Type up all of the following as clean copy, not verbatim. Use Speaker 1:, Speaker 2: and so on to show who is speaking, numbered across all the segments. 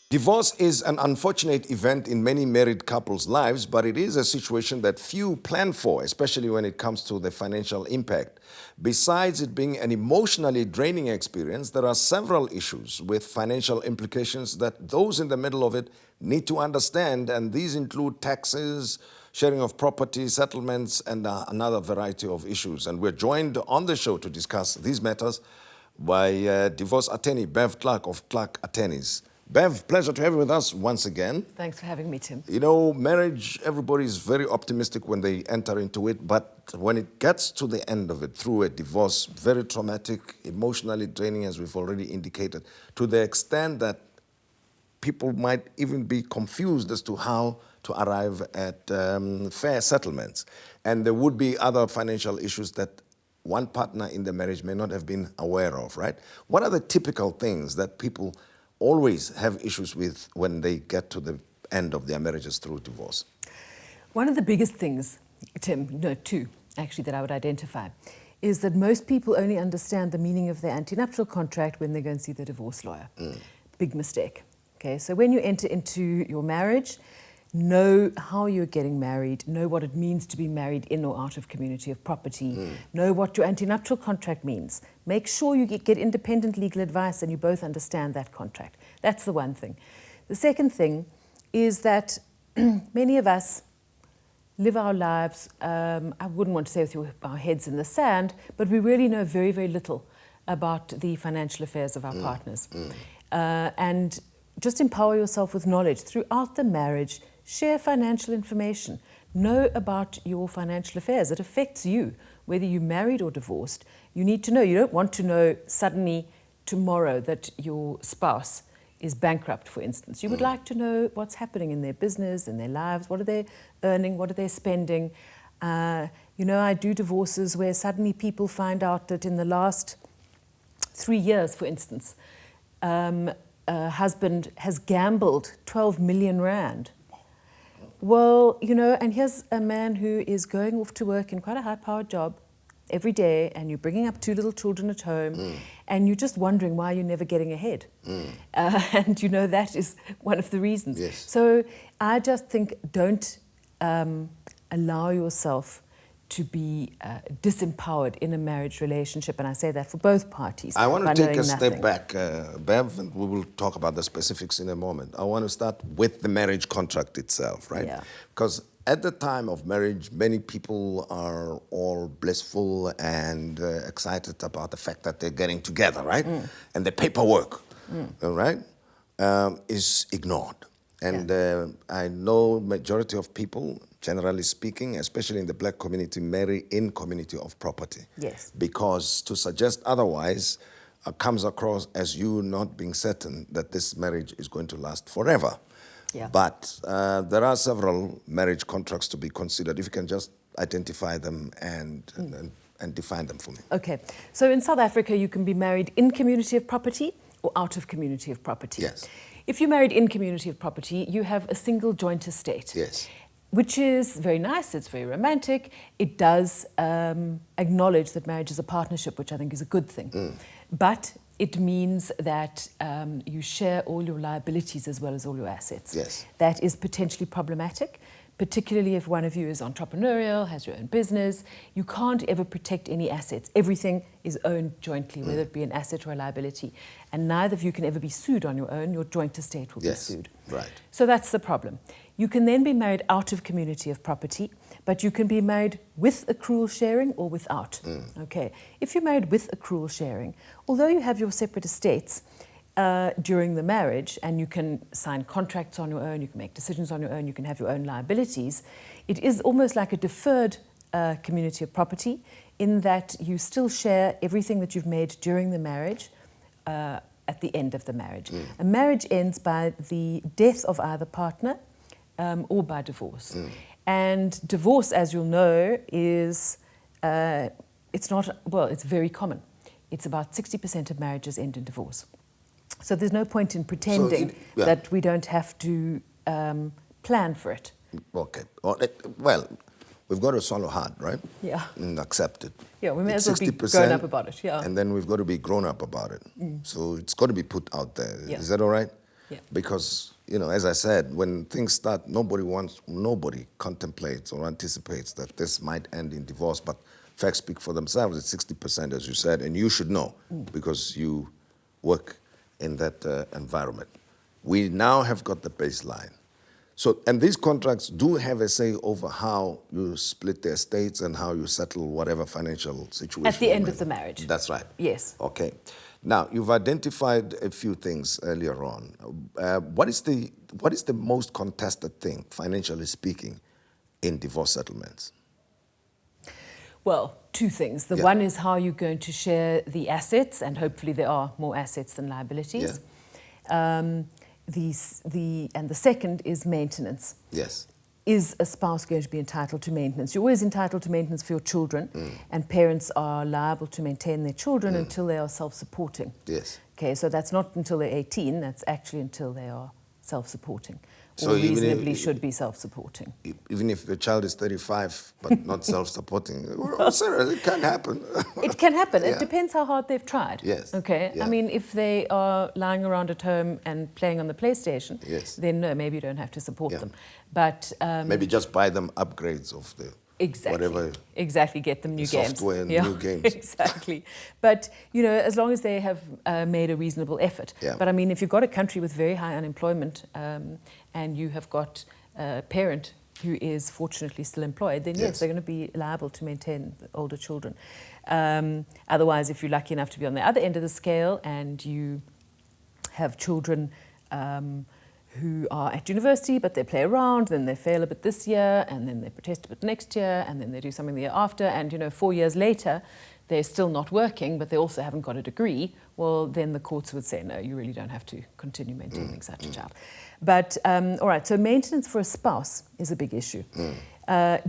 Speaker 1: Divorce is an unfortunate event in many married couples' lives, but it is a situation that few plan for, especially when it comes to the financial impact. Besides it being an emotionally draining experience, there are several issues with financial implications that those in the middle of it need to understand, and these include taxes, sharing of property, settlements, and another variety of issues. And we're joined on the show to discuss these matters by divorce attorney Bev Clarke of Clarke Attorneys. Bev, pleasure to have you with us once again.
Speaker 2: Thanks for having me, Tim.
Speaker 1: You know, marriage, everybody's very optimistic when they enter into it, but when it gets to the end of it, through a divorce, very traumatic, emotionally draining, as we've already indicated, to the extent that people might even be confused as to how to arrive at fair settlements. And there would be other financial issues that one partner in the marriage may not have been aware of, right? What are the typical things that people always have issues with when they get to the end of their marriages through divorce?
Speaker 2: One of the biggest things, Tim, two actually, that I would identify, is that most people only understand the meaning of their antenuptial contract when they go and see the divorce lawyer. Big mistake. Okay, so when you enter into your marriage, know how you're getting married, know what it means to be married in or out of community of property, know what your antenuptial contract means. Make sure you get independent legal advice and you both understand that contract. That's the one thing. The second thing is that many of us live our lives, I wouldn't want to say with our heads in the sand, but we really know very, very little about the financial affairs of our partners. And just empower yourself with knowledge throughout the marriage. Share financial information. Know about your financial affairs. It affects you, whether you're married or divorced. You need to know. You don't want to know suddenly tomorrow that your spouse is bankrupt, for instance. You would like to know what's happening in their business, in their lives. What are they earning? What are they spending? I do divorces where suddenly people find out that in the last 3 years, for instance, husband has gambled 12 million rand. Well, and here's a man who is going off to work in quite a high-powered job every day, and you're bringing up 2 little children at home, and you're just wondering why you're never getting ahead. And that is one of the reasons.
Speaker 1: Yes.
Speaker 2: So I just think don't allow yourself to be disempowered in a marriage relationship, and I say that for both parties.
Speaker 1: I want to take a step back, Bev, and we will talk about the specifics in a moment. I want to start with the marriage contract itself, right?
Speaker 2: Yeah.
Speaker 1: Because at the time of marriage, many people are all blissful and excited about the fact that they're getting together, right? And the paperwork, right, is ignored. And I know majority of people, generally speaking, especially in the black community, marry in community of property.
Speaker 2: Yes.
Speaker 1: Because to suggest otherwise comes across as you not being certain that this marriage is going to last forever.
Speaker 2: Yeah.
Speaker 1: But there are several marriage contracts to be considered. If you can just identify them and define them for me.
Speaker 2: Okay. So in South Africa, you can be married in community of property or out of community of property.
Speaker 1: Yes.
Speaker 2: If you're married in community of property, you have a single joint estate.
Speaker 1: Yes.
Speaker 2: Which is very nice, it's very romantic. It does acknowledge that marriage is a partnership, which I think is a good thing. But it means that you share all your liabilities as well as all your assets.
Speaker 1: Yes.
Speaker 2: That is potentially problematic, particularly if one of you is entrepreneurial, has your own business. You can't ever protect any assets. Everything is owned jointly, whether it be an asset or a liability. And neither of you can ever be sued on your own. Your joint estate will be sued.
Speaker 1: Right.
Speaker 2: So that's the problem. You can then be married out of community of property, but you can be married with accrual sharing or without. Okay. If you're married with accrual sharing, although you have your separate estates during the marriage, and you can sign contracts on your own, you can make decisions on your own, you can have your own liabilities, it is almost like a deferred community of property in that you still share everything that you've made during the marriage at the end of the marriage. A marriage ends by the death of either partner or by divorce. And divorce, as you'll know, is, it's very common. It's about 60% of marriages end in divorce. So there's no point in pretending that we don't have to plan for it.
Speaker 1: Okay. Well, we've got to swallow hard, right?
Speaker 2: Yeah.
Speaker 1: And accept it.
Speaker 2: Yeah, we may as well be grown up about it, yeah.
Speaker 1: And then we've got to be grown up about it. So it's got to be put out there.
Speaker 2: Yeah.
Speaker 1: Is that all right?
Speaker 2: Yeah.
Speaker 1: Because, as I said, when things start, nobody contemplates or anticipates that this might end in divorce, but facts speak for themselves. It's 60%, as you said, and you should know because you work in that environment. We now have got the baseline. So, and these contracts do have a say over how you split the estates and how you settle whatever financial situation.
Speaker 2: At the end of the marriage.
Speaker 1: That's right.
Speaker 2: Yes.
Speaker 1: Okay. Now, you've identified a few things earlier on. What is the most contested thing, financially speaking, in divorce settlements?
Speaker 2: Well, two things. The one is how you're going to share the assets, and hopefully there are more assets than liabilities.
Speaker 1: Yeah.
Speaker 2: And the second is maintenance.
Speaker 1: Yes.
Speaker 2: Is a spouse going to be entitled to maintenance? You're always entitled to maintenance for your children, and parents are liable to maintain their children until they are self-supporting.
Speaker 1: Yes.
Speaker 2: Okay, so that's not until they're 18, that's actually until they are self-supporting.
Speaker 1: So
Speaker 2: or reasonably should be self-supporting.
Speaker 1: Even if the child is 35 but not self-supporting, well, Sarah, it can happen.
Speaker 2: It can happen.
Speaker 1: Yeah.
Speaker 2: It depends how hard they've tried.
Speaker 1: Yes.
Speaker 2: Okay.
Speaker 1: Yeah.
Speaker 2: I mean, if they are lying around at home and playing on the PlayStation,
Speaker 1: yes,
Speaker 2: then no, maybe you don't have to support
Speaker 1: Yeah.
Speaker 2: them. But
Speaker 1: maybe just buy them upgrades of the whatever.
Speaker 2: Exactly. Get them new games.
Speaker 1: Software and new games.
Speaker 2: Exactly. But as long as they have made a reasonable effort.
Speaker 1: Yeah.
Speaker 2: But I mean, if you've got a country with very high unemployment and you have got a parent who is fortunately still employed, then yes, they're going to be liable to maintain the older children. Otherwise, if you're lucky enough to be on the other end of the scale and you have children who are at university, but they play around, then they fail a bit this year, and then they protest a bit next year, and then they do something the year after, and 4 years later, they're still not working, but they also haven't got a degree, well, then the courts would say, no, you really don't have to continue maintaining such a child. But, all right, so maintenance for a spouse is a big issue.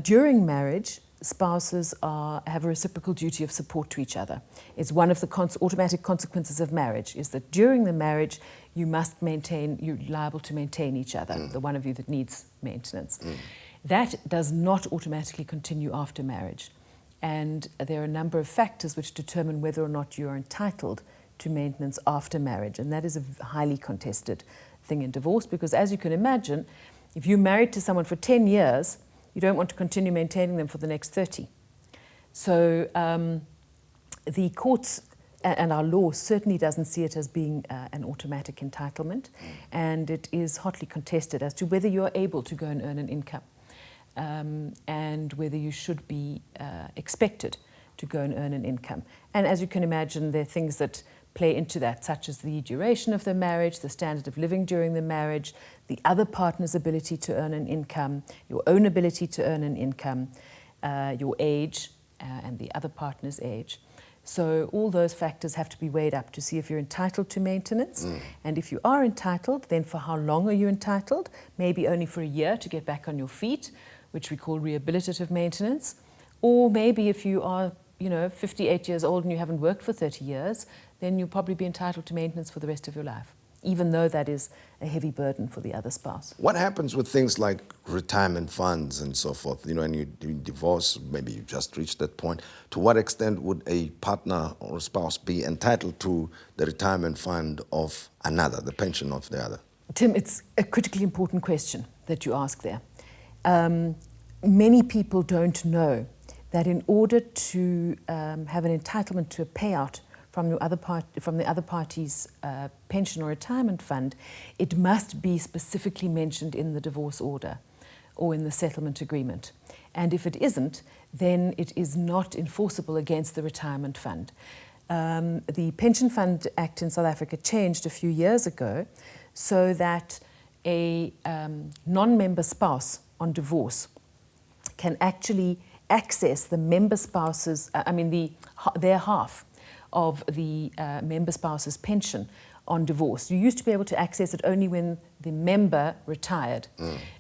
Speaker 2: During marriage, spouses have a reciprocal duty of support to each other. It's one of the automatic consequences of marriage, is that during the marriage, you're liable to maintain each other, the one of you that needs maintenance. That does not automatically continue after marriage. And there are a number of factors which determine whether or not you are entitled to maintenance after marriage. And that is a highly contested thing in divorce, because as you can imagine, if you're married to someone for 10 years, you don't want to continue maintaining them for the next 30. So the courts and our law certainly doesn't see it as being an automatic entitlement, and it is hotly contested as to whether you're able to go and earn an income and whether you should be expected to go and earn an income. And as you can imagine, there are things that play into that, such as the duration of the marriage, the standard of living during the marriage, the other partner's ability to earn an income, your own ability to earn an income, your age, and the other partner's age. So all those factors have to be weighed up to see if you're entitled to maintenance. And if you are entitled, then for how long are you entitled? Maybe only for a year to get back on your feet, which we call rehabilitative maintenance. Or maybe if you are 58 years old and you haven't worked for 30 years, then you'll probably be entitled to maintenance for the rest of your life, even though that is a heavy burden for the other spouse.
Speaker 1: What happens with things like retirement funds and so forth? And you divorce, maybe you just reached that point. To what extent would a partner or a spouse be entitled to the retirement fund of another, the pension of the other?
Speaker 2: Tim, it's a critically important question that you ask there. Many people don't know that in order to have an entitlement to a payout from the other party's pension or retirement fund, it must be specifically mentioned in the divorce order or in the settlement agreement. And if it isn't, then it is not enforceable against the retirement fund. The Pension Fund Act in South Africa changed a few years ago so that a non-member spouse on divorce can actually access the member spouse's, their half of the member spouse's pension on divorce. You used to be able to access it only when the member retired.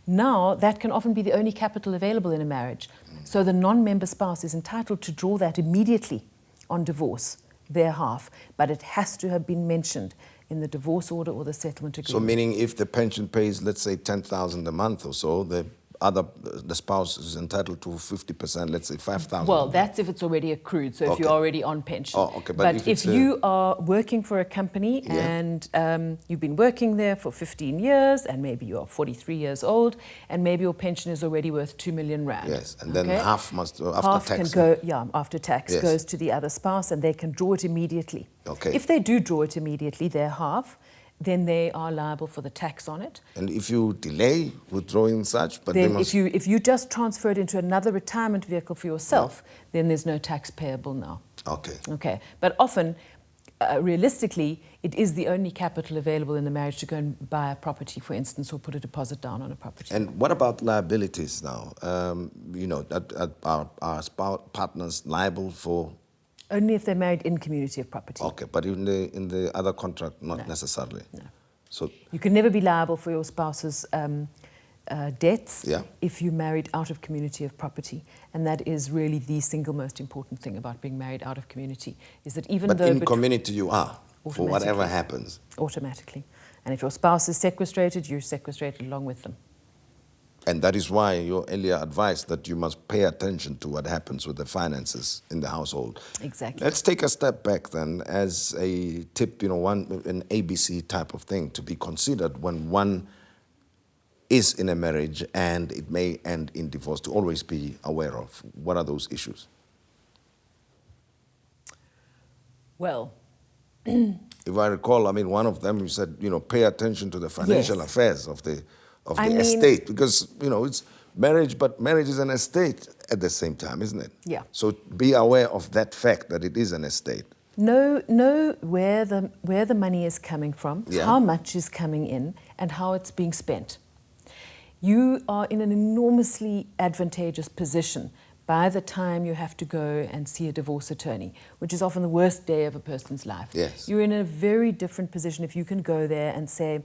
Speaker 2: Now, that can often be the only capital available in a marriage. So the non-member spouse is entitled to draw that immediately on divorce, their half, but it has to have been mentioned in the divorce order or the settlement agreement.
Speaker 1: So meaning if the pension pays, let's say, 10,000 a month or so, the the spouse is entitled to 50%, let's say 5,000.
Speaker 2: Well, that's if it's already accrued, so if
Speaker 1: Okay.
Speaker 2: you're already on pension.
Speaker 1: Oh, okay,
Speaker 2: But
Speaker 1: but
Speaker 2: if you are working for a company and you've been working there for 15 years and maybe you're 43 years old and maybe your pension is already worth 2 million rand.
Speaker 1: Yes, and then
Speaker 2: okay?
Speaker 1: half must, after
Speaker 2: Half
Speaker 1: tax.
Speaker 2: can go, after tax
Speaker 1: Yes.
Speaker 2: goes to the other spouse and they can draw it immediately.
Speaker 1: Okay.
Speaker 2: If they do draw it immediately, their half, then they are liable for the tax on it.
Speaker 1: And if you delay withdrawing such, but they
Speaker 2: Then
Speaker 1: must...
Speaker 2: if you just transfer it into another retirement vehicle for yourself, then there's no tax payable now.
Speaker 1: Okay.
Speaker 2: Okay, but often, realistically, it is the only capital available in the marriage to go and buy a property, for instance, or put a deposit down on a property.
Speaker 1: And what about liabilities now? Are partners liable for...
Speaker 2: Only if they're married in community of property.
Speaker 1: Okay, but in the other contract, not necessarily.
Speaker 2: No.
Speaker 1: So
Speaker 2: You can never be liable for your spouse's debts
Speaker 1: Yeah.
Speaker 2: if you married out of community of property. And that is really the single most important thing about being married out of community, is that even
Speaker 1: but
Speaker 2: though...
Speaker 1: in community you are, for whatever
Speaker 2: Automatically.
Speaker 1: happens.
Speaker 2: Automatically. And if your spouse is sequestrated, you're sequestrated along with them.
Speaker 1: And that is why your earlier advice that you must pay attention to what happens with the finances in the household.
Speaker 2: Exactly.
Speaker 1: Let's take a step back then as a tip, an ABC type of thing to be considered when one is in a marriage and it may end in divorce, to always be aware of. What are those issues?
Speaker 2: Well,
Speaker 1: If I recall, one of them you said, pay attention to the financial
Speaker 2: Yes.
Speaker 1: affairs of the
Speaker 2: I mean-
Speaker 1: estate, because it's marriage, but marriage is an estate at the same time, isn't it?
Speaker 2: Yeah.
Speaker 1: So be aware of that fact that it is an estate.
Speaker 2: know where the money is coming from,
Speaker 1: Yeah.
Speaker 2: how much is coming in, and how it's being spent. You are in an enormously advantageous position by the time you have to go and see a divorce attorney, which is often the worst day of a person's life.
Speaker 1: Yes.
Speaker 2: You're in a very different position if you can go there and say,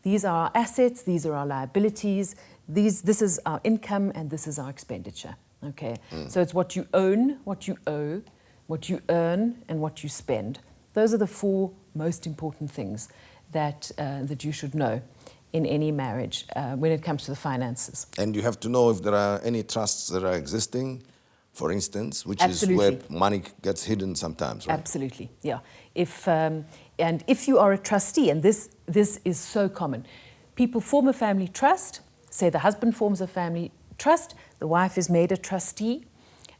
Speaker 2: these are our assets, these are our liabilities, this is our income, and this is our expenditure. Okay? So it's what you own, what you owe, what you earn, and what you spend. Those are the four most important things that you should know in any marriage when it comes to the finances.
Speaker 1: And you have to know if there are any trusts that are existing, for instance, which
Speaker 2: Absolutely.
Speaker 1: is where money gets hidden sometimes, right?
Speaker 2: Absolutely, yeah. If you are a trustee, and this is so common, people form a family trust, say the husband forms a family trust, the wife is made a trustee,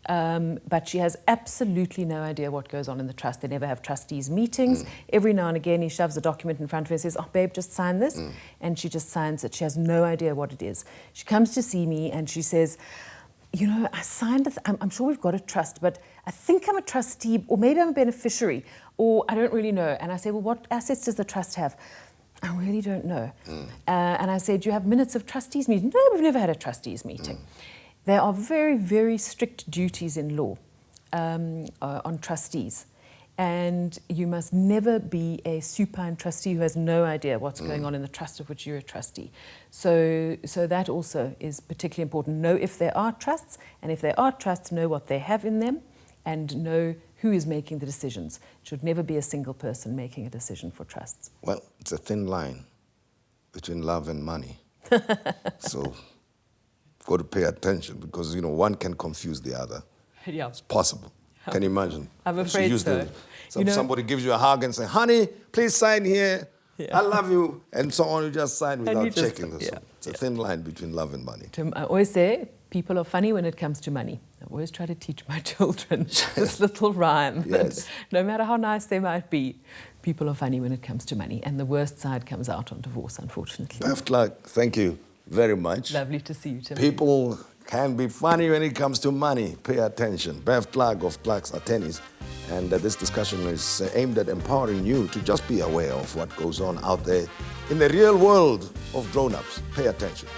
Speaker 2: but she has absolutely no idea what goes on in the trust. They never have trustees meetings. Every now and again he shoves a document in front of her and says, oh babe, just sign this. And she just signs it. She has no idea what it is. She comes to see me and she says, I signed it. I'm sure we've got a trust, but I think I'm a trustee, or maybe I'm a beneficiary, or I don't really know. And I say, well, what assets does the trust have? I really don't know. And I say, do you have minutes of trustees meeting? No, we've never had a trustees meeting. There are very, very strict duties in law on trustees. And you must never be a supine trustee who has no idea what's going on in the trust of which you're a trustee. So that also is particularly important. Know if there are trusts, and if there are trusts, know what they have in them, and know who is making the decisions. It should never be a single person making a decision for trusts.
Speaker 1: Well, it's a thin line between love and money. So you've got to pay attention, because, one can confuse the other.
Speaker 2: Yeah.
Speaker 1: It's possible. Can you imagine?
Speaker 2: I'm afraid so.
Speaker 1: Somebody gives you a hug and say, honey, please sign here. I love you. And so on, you just sign without checking this.
Speaker 2: Yeah.
Speaker 1: It's a thin line between love and money.
Speaker 2: Tim, I always say people are funny when it comes to money. I always try to teach my children this little rhyme.
Speaker 1: Yes.
Speaker 2: No matter how nice they might be, people are funny when it comes to money. And the worst side comes out on divorce, unfortunately.
Speaker 1: Bev Clarke, thank you very much.
Speaker 2: Lovely to see you, Tim.
Speaker 1: People can be funny when it comes to money. Pay attention. Bev Clarke of Clarke's Attorneys. And this discussion is aimed at empowering you to just be aware of what goes on out there in the real world of grown-ups. Pay attention.